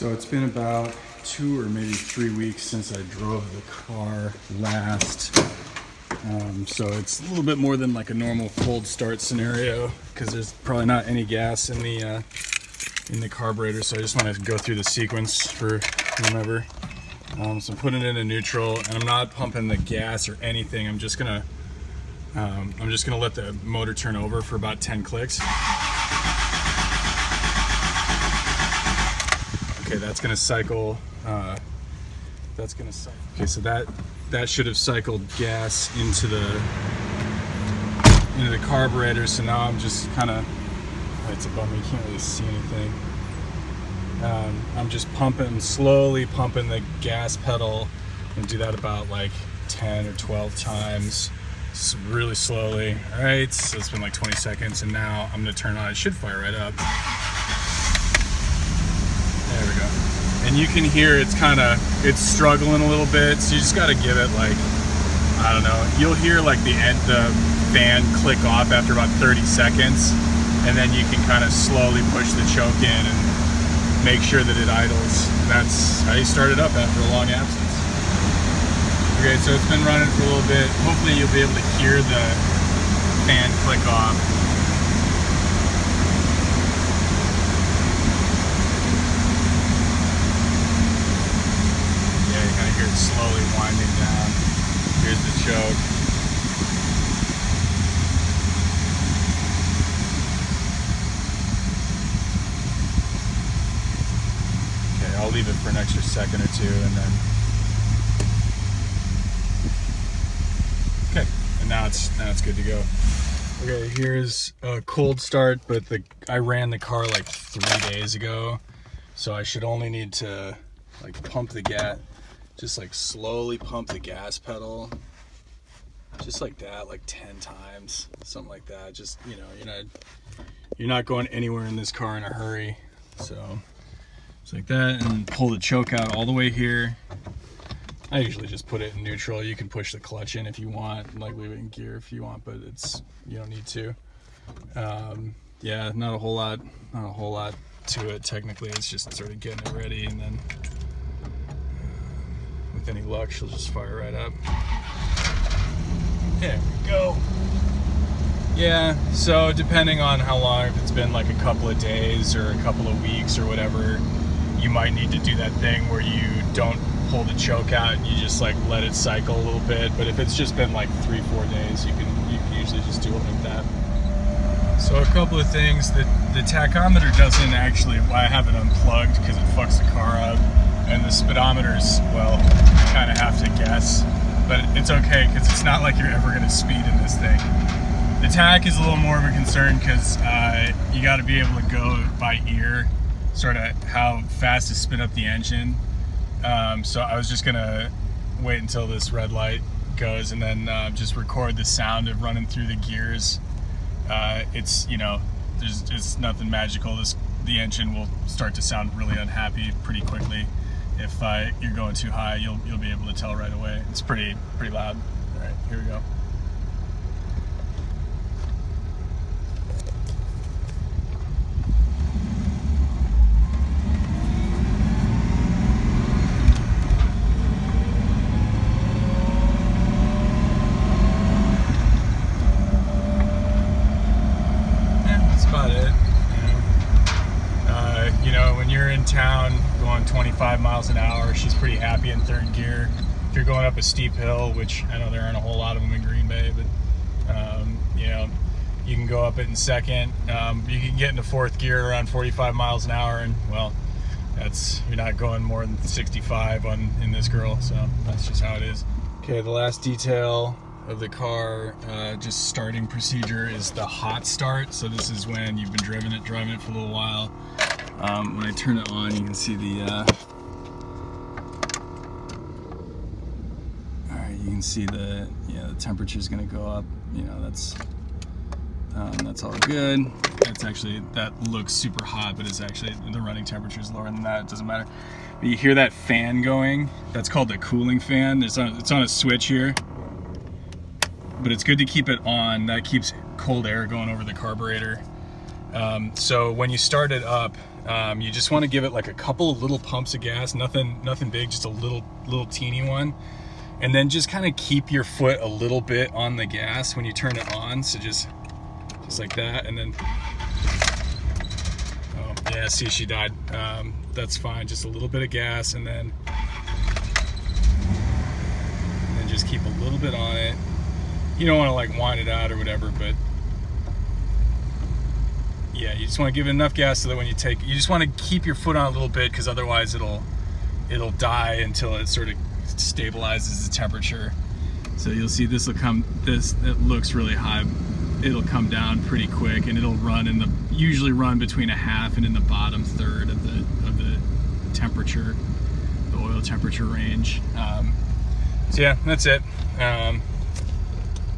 So it's been about 2 or maybe 3 weeks since I drove the car last. So it's a little bit more than like a normal cold start scenario because there's probably not any gas in the carburetor. So I just want to go through the sequence for whomever. So I'm putting it into neutral, and I'm not pumping the gas or anything. I'm just gonna let the motor turn over for about 10 clicks. Okay, that's gonna cycle. Okay, so that should have cycled gas into the carburetor. So now I'm just kind of, it's a bummer, you can't really see anything. I'm just slowly pumping the gas pedal, and do that about like 10 or 12 times, just really slowly. All right, so it's been like 20 seconds, and now I'm gonna turn on. It should fire right up. There we go. And you can hear it's struggling a little bit, so you just gotta give it like, I don't know, you'll hear like the fan click off after about 30 seconds, and then you can kind of slowly push the choke in and make sure that it idles. That's how you start it up after a long absence. Okay, so it's been running for a little bit. Hopefully you'll be able to hear the fan click off. It's slowly winding down. Here's the choke. Okay, I'll leave it for an extra second or two, and then okay, and now it's good to go. Okay, here's a cold start, but I ran the car like 3 days ago, so I should only need to like pump the gas. Just like slowly pump the gas pedal, just like that, like 10 times, something like that. Just, you know, you're not going anywhere in this car in a hurry. So it's like that, and pull the choke out all the way here. I usually just put it in neutral. You can push the clutch in if you want, like leave it in gear if you want, but you don't need to. Yeah, not a whole lot to it technically. It's just sort of getting it ready, and then with any luck, she'll just fire right up. There we go. Yeah, so depending on how long, if it's been like a couple of days or a couple of weeks or whatever, you might need to do that thing where you don't pull the choke out and you just like let it cycle a little bit. But if it's just been like 3-4 days, you can usually just do it like that. So a couple of things, the tachometer doesn't actually, I have it unplugged because it fucks the car up. And the speedometers, well, you kind of have to guess, but it's okay because it's not like you're ever going to speed in this thing. The tach is a little more of a concern because you got to be able to go by ear, sort of how fast to spin up the engine. So I was just going to wait until this red light goes and then just record the sound of running through the gears. It's, you know, it's nothing magical. The engine will start to sound really unhappy pretty quickly. If you're going too high, you'll be able to tell right away. It's pretty loud. All right, here we go. Yeah, that's about it. You know, when you're in town going 25 miles an hour, she's pretty happy in third gear. If you're going up a steep hill, which I know there aren't a whole lot of them in Green Bay, but you know, you can go up it in second. You can get into fourth gear around 45 miles an hour, and well, you're not going more than 65 in this girl, so that's just how it is. Okay, the last detail of the car, just starting procedure, is the hot start. So this is when you've been driving it for a little while. When I turn it on, you can see the alright, you can see the temperature is going to go up. You know, that's all good. That looks super hot, but it's actually, the running temperature is lower than that. It doesn't matter. But you hear that fan going? That's called the cooling fan. It's on a switch here. But it's good to keep it on. That keeps cold air going over the carburetor. So when you start it up, You just want to give it like a couple of little pumps of gas, nothing big, just a little teeny one. And then just kind of keep your foot a little bit on the gas when you turn it on. So just like that. And then, oh yeah, see, she died. That's fine. Just a little bit of gas, and then just keep a little bit on it. You don't want to like wind it out or whatever, but yeah, you just want to give it enough gas so that when you just want to keep your foot on a little bit, because otherwise it'll die until it sort of stabilizes the temperature. So you'll see it looks really high. It'll come down pretty quick, and it'll usually run between a half and in the bottom third of the temperature, the oil temperature range. So yeah, that's it.